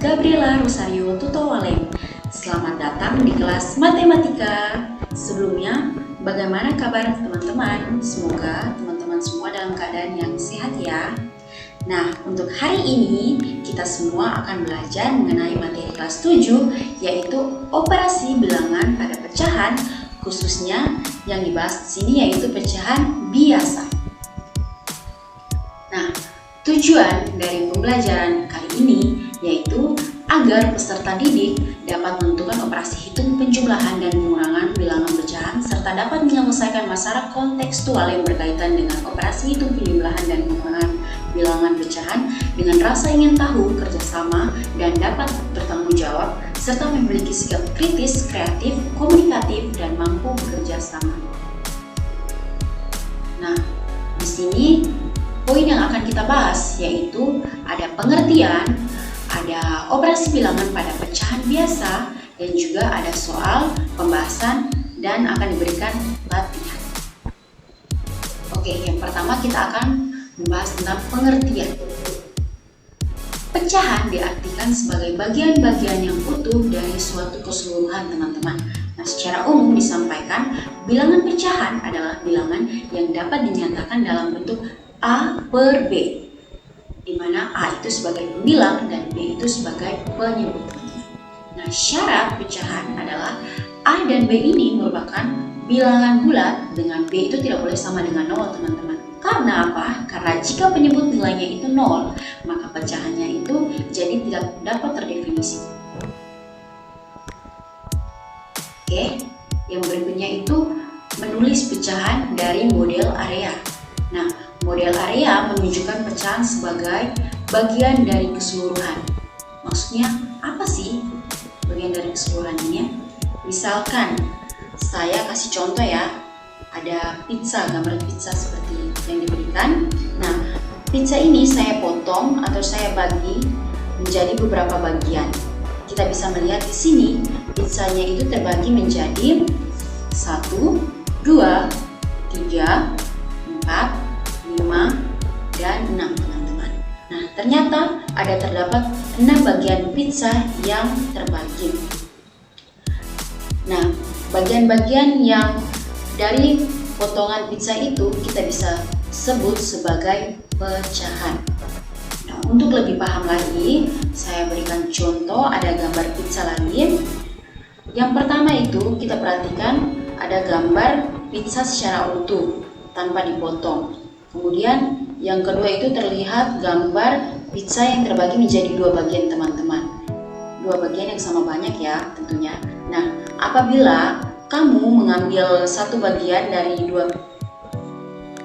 Gabriela Rosario Tutowaleng. Selamat datang di kelas matematika. Sebelumnya, bagaimana kabar teman-teman? Semoga teman-teman semua dalam keadaan yang sehat ya. Nah, untuk hari ini kita semua akan belajar mengenai materi kelas 7, yaitu operasi bilangan pada pecahan, khususnya yang dibahas di sini yaitu pecahan biasa. Nah, tujuan dari pembelajaran kali ini yaitu agar peserta didik dapat menentukan operasi hitung penjumlahan dan pengurangan bilangan pecahan serta dapat menyelesaikan masalah kontekstual yang berkaitan dengan operasi hitung penjumlahan dan pengurangan bilangan pecahan dengan rasa ingin tahu, kerjasama, dan dapat bertanggung jawab serta memiliki sikap kritis, kreatif, komunikatif, dan mampu bekerja sama. Nah, di sini poin yang akan kita bahas yaitu ada pengertian, ada operasi bilangan pada pecahan biasa, dan juga ada soal pembahasan dan akan diberikan latihan. Oke, yang pertama kita akan membahas tentang pengertian. Pecahan diartikan sebagai bagian-bagian yang utuh dari suatu keseluruhan, teman-teman. Nah, secara umum disampaikan, bilangan pecahan adalah bilangan yang dapat dinyatakan dalam bentuk A per B, di mana A itu sebagai pembilang dan B itu sebagai penyebut. Nah, syarat pecahan adalah A dan B ini merupakan bilangan bulat dengan B itu tidak boleh sama dengan 0, teman-teman. Karena apa? Karena jika penyebut nilainya itu 0, maka pecahannya itu jadi tidak dapat terdefinisi. Oke, yang berikutnya itu menulis pecahan dari model area. Nah, model area menunjukkan pecahan sebagai bagian dari keseluruhan. Maksudnya apa sih bagian dari keseluruhan ini? Misalkan saya kasih contoh ya, ada pizza, gambar pizza seperti yang diberikan. Nah, pizza ini saya potong atau saya bagi menjadi beberapa bagian. Kita bisa melihat di sini pizzanya itu terbagi menjadi 1, 2, 3, 4, 5, dan 6, teman-teman. Nah, ternyata terdapat 6 bagian pizza yang terbagi. Nah, bagian-bagian yang dari potongan pizza itu kita bisa sebut sebagai pecahan. Nah, untuk lebih paham lagi, saya berikan contoh, ada gambar pizza lagi. Yang pertama itu kita perhatikan ada gambar pizza secara utuh tanpa dipotong. Kemudian yang kedua itu terlihat gambar pizza yang terbagi menjadi 2 bagian, teman-teman. 2 bagian yang sama banyak ya tentunya. Nah, apabila kamu mengambil satu bagian dari 2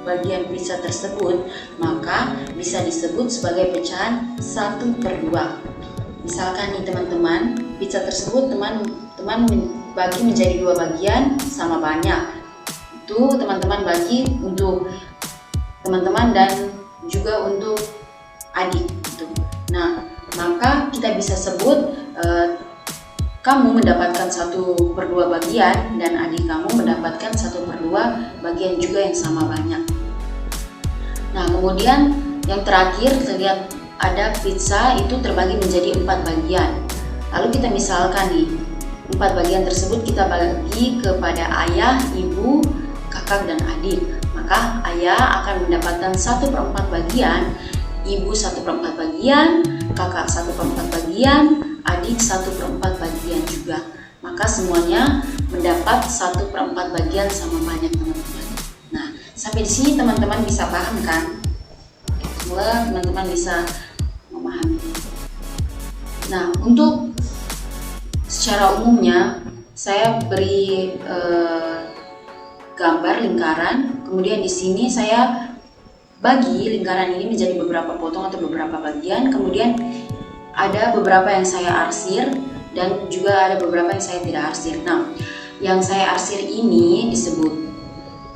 bagian pizza tersebut, maka bisa disebut sebagai pecahan 1/2. Misalkan nih teman-teman, pizza tersebut teman-teman bagi menjadi 2 bagian sama banyak. Itu teman-teman bagi untuk teman-teman dan juga untuk adik gitu. Nah, maka kita bisa sebut kamu mendapatkan 1/2 bagian dan adik kamu mendapatkan 1/2 bagian juga yang sama banyak. Nah, kemudian yang terakhir terlihat ada pizza itu terbagi menjadi 4 bagian. Lalu kita misalkan nih, 4 bagian tersebut kita bagi kepada ayah, ibu, kakak, dan adik. Maka ayah akan mendapatkan 1/4 bagian, ibu 1/4 bagian, kakak 1/4 bagian, adik 1/4 bagian juga. Maka semuanya mendapat 1/4 bagian sama banyak, teman-teman. Nah, sampai di sini teman-teman bisa paham kan? Semoga teman-teman bisa memahami. Nah, untuk secara umumnya saya beri gambar lingkaran, kemudian di sini saya bagi lingkaran ini menjadi beberapa potong atau beberapa bagian, kemudian ada beberapa yang saya arsir dan juga ada beberapa yang saya tidak arsir. Nah, yang saya arsir ini disebut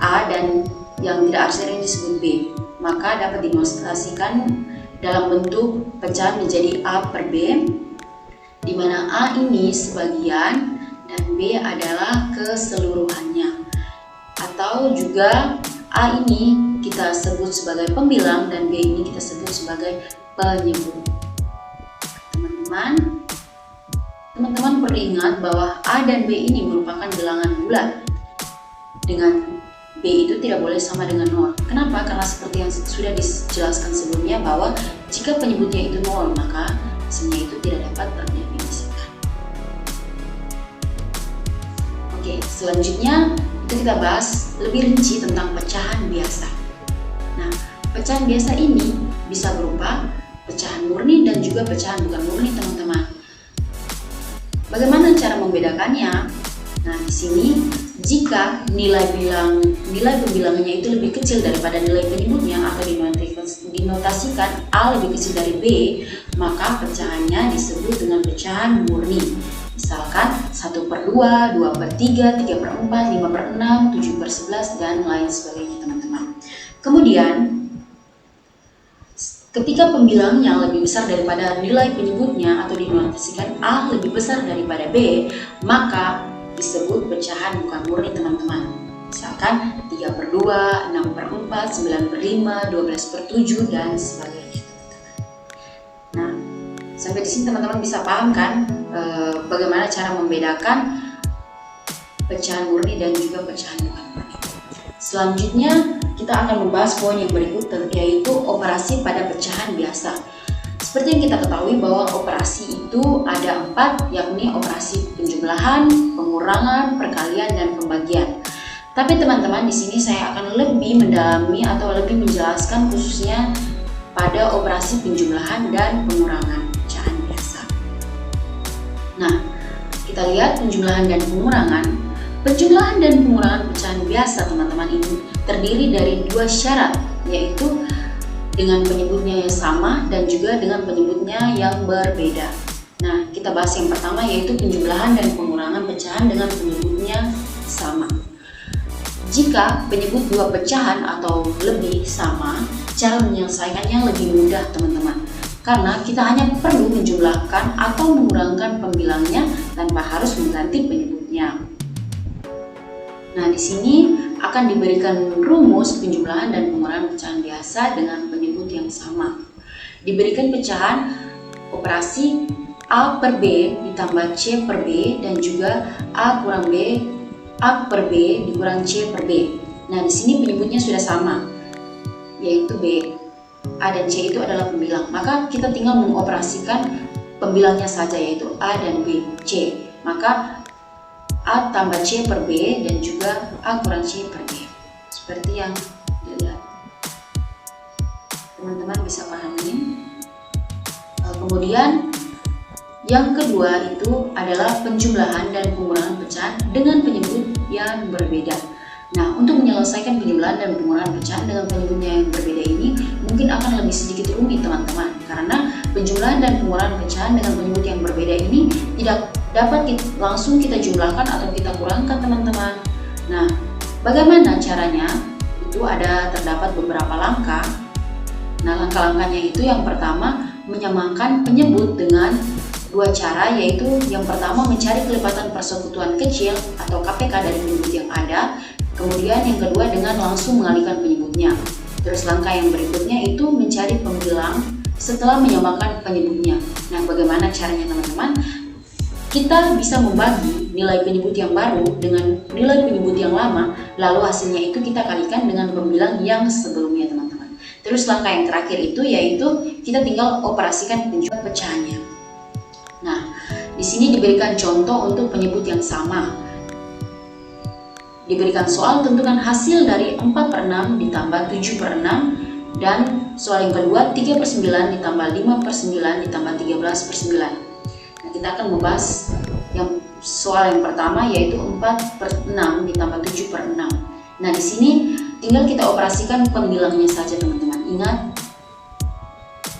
A dan yang tidak arsir ini disebut B. Maka dapat didemonstrasikan dalam bentuk pecahan menjadi A per B, di mana A ini sebagian dan B adalah keseluruhannya. Atau juga A ini kita sebut sebagai pembilang dan B ini kita sebut sebagai penyebut. Teman-teman. teman-teman. Teman-teman perlu ingat bahwa A dan B ini merupakan bilangan bulat. Dengan B itu tidak boleh sama dengan 0. Kenapa? Karena seperti yang sudah dijelaskan sebelumnya bahwa jika penyebutnya itu 0, maka hasilnya itu tidak dapat terdefinisikan. Oke, selanjutnya itu kita bahas lebih rinci tentang pecahan biasa. Nah, pecahan biasa ini bisa berupa pecahan murni dan juga pecahan bukan murni, teman-teman. Bagaimana cara membedakannya? Nah, di sini jika nilai pembilangannya itu lebih kecil daripada nilai penyebutnya atau dinotasikan A lebih kecil dari B, maka pecahannya disebut dengan pecahan murni. Misalkan 1/2, 2/3, 3/4, 5/6, 7/11, dan lain sebagainya, teman-teman. Kemudian ketika pembilangnya lebih besar daripada nilai penyebutnya atau dinotasikan A lebih besar daripada B, maka disebut pecahan bukan murni, teman-teman. Misalkan 3/2, 6/4, 9/5, 12/7, dan sebagainya. Nah, sampai di sini teman-teman bisa paham kan bagaimana cara membedakan pecahan murni dan juga pecahan bukan murni. Selanjutnya kita akan membahas poin yang berikut, yaitu operasi pada pecahan biasa. Seperti yang kita ketahui bahwa operasi itu ada 4, yakni operasi penjumlahan, pengurangan, perkalian, dan pembagian. Tapi teman-teman, di sini saya akan lebih mendalami atau lebih menjelaskan khususnya pada operasi penjumlahan dan pengurangan pecahan biasa. Nah, kita lihat penjumlahan dan pengurangan. Penjumlahan dan pengurangan pecahan biasa, teman-teman, ini terdiri dari 2 syarat, yaitu dengan penyebutnya yang sama dan juga dengan penyebutnya yang berbeda. Nah, kita bahas yang pertama, yaitu penjumlahan dan pengurangan pecahan dengan penyebutnya sama. Jika penyebut 2 pecahan atau lebih sama, cara menyelesaikannya lebih mudah, teman-teman. Karena kita hanya perlu menjumlahkan atau mengurangkan pembilangnya tanpa harus mengganti penyebutnya. Nah, di sini akan diberikan rumus penjumlahan dan pengurangan pecahan biasa dengan penyebut yang sama. Diberikan pecahan operasi A per B ditambah C per B dan juga A per B dikurang C per B. Nah, di sini penyebutnya sudah sama, yaitu B. A dan C itu adalah pembilang. Maka kita tinggal mengoperasikan pembilangnya saja, yaitu A dan B, C. Maka A tambah C per B dan juga A kurang C per B. Seperti yang dilihat. Teman-teman bisa pahami. Kemudian yang kedua itu adalah penjumlahan dan pengurangan pecahan dengan penyebut yang berbeda. Nah, untuk menyelesaikan penjumlahan dan pengurangan pecahan dengan penyebutnya yang berbeda ini mungkin akan lebih sedikit rumit, teman-teman, karena penjumlahan dan pengurangan pecahan dengan penyebut yang berbeda ini tidak dapat langsung kita jumlahkan atau kita kurangkan, teman-teman. Nah, bagaimana caranya? Itu terdapat beberapa langkah. Nah, langkah-langkahnya itu yang pertama, menyamakan penyebut dengan 2 cara, yaitu yang pertama mencari kelipatan persekutuan kecil atau KPK dari penyebut yang ada. Kemudian yang kedua dengan langsung mengalihkan penyebutnya. Terus langkah yang berikutnya itu mencari pembilang setelah menyamakan penyebutnya. Nah, bagaimana caranya, teman-teman? Kita bisa membagi nilai penyebut yang baru dengan nilai penyebut yang lama, lalu hasilnya itu kita kalikan dengan pembilang yang sebelumnya, teman-teman. Terus langkah yang terakhir itu yaitu kita tinggal operasikan penjumlahan pecahannya. Nah, di sini diberikan contoh untuk penyebut yang sama. Diberikan soal tentukan hasil dari 4/6 ditambah 7/6 dan soal yang kedua 3/9 ditambah 5/9 ditambah 13/9. Nah, kita akan membahas soal yang pertama, yaitu 4/6 ditambah 7/6. Nah, di sini tinggal kita operasikan pembilangnya saja, teman-teman. Ingat,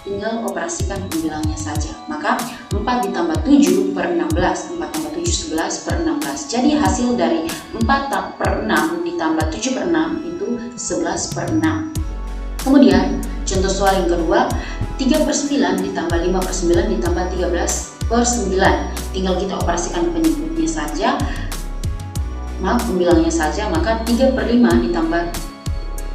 tinggal operasikan pembilangnya saja. Maka 4 ditambah 7 per 16, 4 tambah 7 11 per 16. Jadi hasil dari 4 per 6 ditambah 7 per 6 itu 11 per 6. Kemudian contoh soal yang kedua, 3/9 ditambah 5/9 ditambah 13/9. Tinggal kita operasikan penyebutnya saja, pembilangnya saja. Maka 3/5 ditambah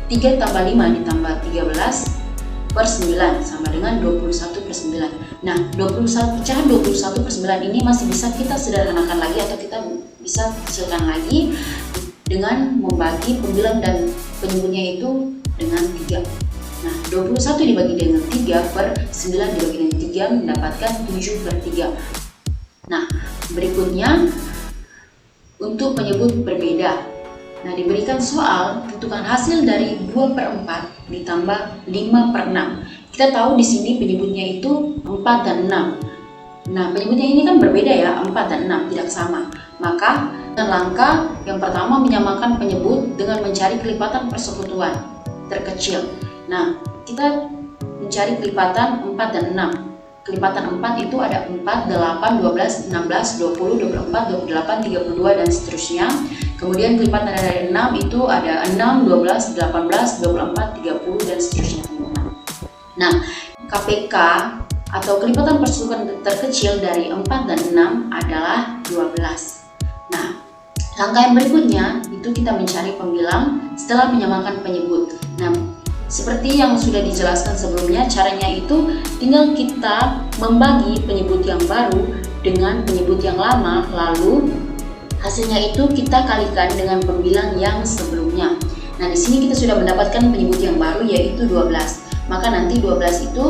3 tambah 5 ditambah 13/9 sama dengan 21/9. Nah, 21 pecahan 21 per 9 ini masih bisa kita sederhanakan lagi atau kita bisa kecilkan lagi dengan membagi pembilang dan penyebutnya itu dengan 3. Nah, 21 dibagi dengan 3 per 9 dibagi dengan 3 mendapatkan 7 per 3. Nah, berikutnya untuk penyebut berbeda. Nah, diberikan soal tentukan hasil dari 2 per 4 ditambah 5 per 6. Kita tahu di sini penyebutnya itu 4 dan 6. Nah, penyebutnya ini kan berbeda ya, 4 dan 6 tidak sama. Maka dengan langkah yang pertama menyamakan penyebut dengan mencari kelipatan persekutuan terkecil. Nah, kita mencari kelipatan 4 dan 6. Kelipatan 4 itu ada 4, 8, 12, 16, 20, 24, 28, 32 dan seterusnya. Kemudian kelipatan dari 6 itu ada 6, 12, 18, 24, 30 dan seterusnya. Nah, KPK atau kelipatan persekutuan terkecil dari 4 dan 6 adalah 12. Nah, langkah yang berikutnya itu kita mencari pembilang setelah menyamakan penyebut. Nah, seperti yang sudah dijelaskan sebelumnya, caranya itu tinggal kita membagi penyebut yang baru dengan penyebut yang lama, lalu hasilnya itu kita kalikan dengan pembilang yang sebelumnya. Nah, di sini kita sudah mendapatkan penyebut yang baru yaitu 12. Maka nanti 12 itu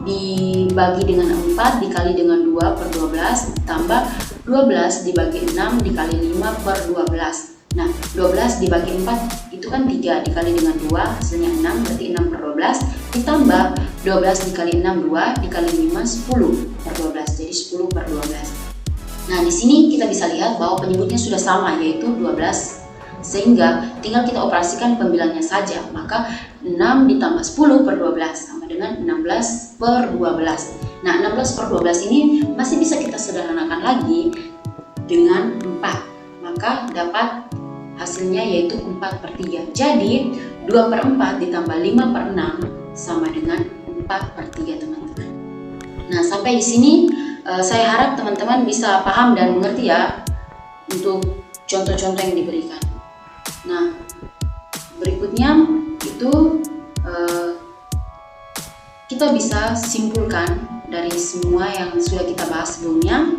dibagi dengan 4 dikali dengan 2 per 12 tambah 12 dibagi 6 dikali 5 per 12. Nah, 12 dibagi 4 itu kan 3 dikali dengan 2 hasilnya 6, berarti 6 per 12 ditambah 12 dikali 6 2 dikali 5 10 per 12, jadi 10 per 12. Nah, di sini kita bisa lihat bahwa penyebutnya sudah sama yaitu 12, sehingga tinggal kita operasikan pembilangnya saja. Maka 6 ditambah 10 per 12 sama dengan 16 per 12. Nah, 16 per 12 ini masih bisa kita sederhanakan lagi dengan 4. Maka dapat hasilnya yaitu 4 per 3. Jadi 2 per 4 ditambah 5 per 6 sama dengan 4 per 3 teman-teman. Nah, sampai di sini saya harap teman-teman bisa paham dan mengerti ya untuk contoh-contoh yang diberikan. Nah, berikutnya itu kita bisa simpulkan dari semua yang sudah kita bahas sebelumnya.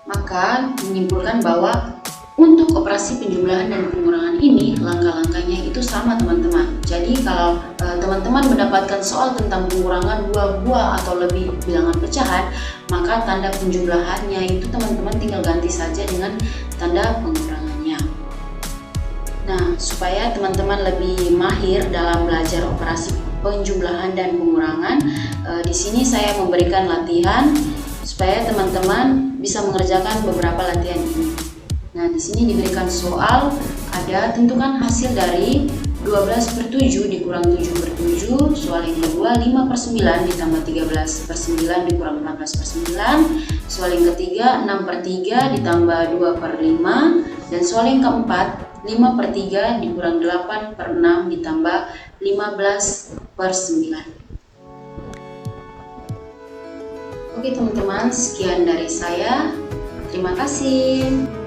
Maka menyimpulkan bahwa untuk operasi penjumlahan dan pengurangan ini langkah-langkahnya itu sama teman-teman. Jadi kalau teman-teman mendapatkan soal tentang pengurangan 2 buah atau lebih bilangan pecahan, maka tanda penjumlahannya itu teman-teman tinggal ganti saja dengan tanda pengurangannya. Nah, supaya teman-teman lebih mahir dalam belajar operasi penjumlahan dan pengurangan, di sini saya memberikan latihan supaya teman-teman bisa mengerjakan beberapa latihan ini. Nah, di sini diberikan soal, ada tentukan hasil dari 12 per 7 dikurang 7 per 7. Soal yang kedua 5 per 9 ditambah 13 per 9 dikurang 14 per 9. Soal yang ketiga 6 per 3 ditambah 2 per 5. Dan soal yang keempat 5 per 3 dikurang 8 per 6 ditambah 15 per 9. Oke teman-teman, sekian dari saya. Terima kasih.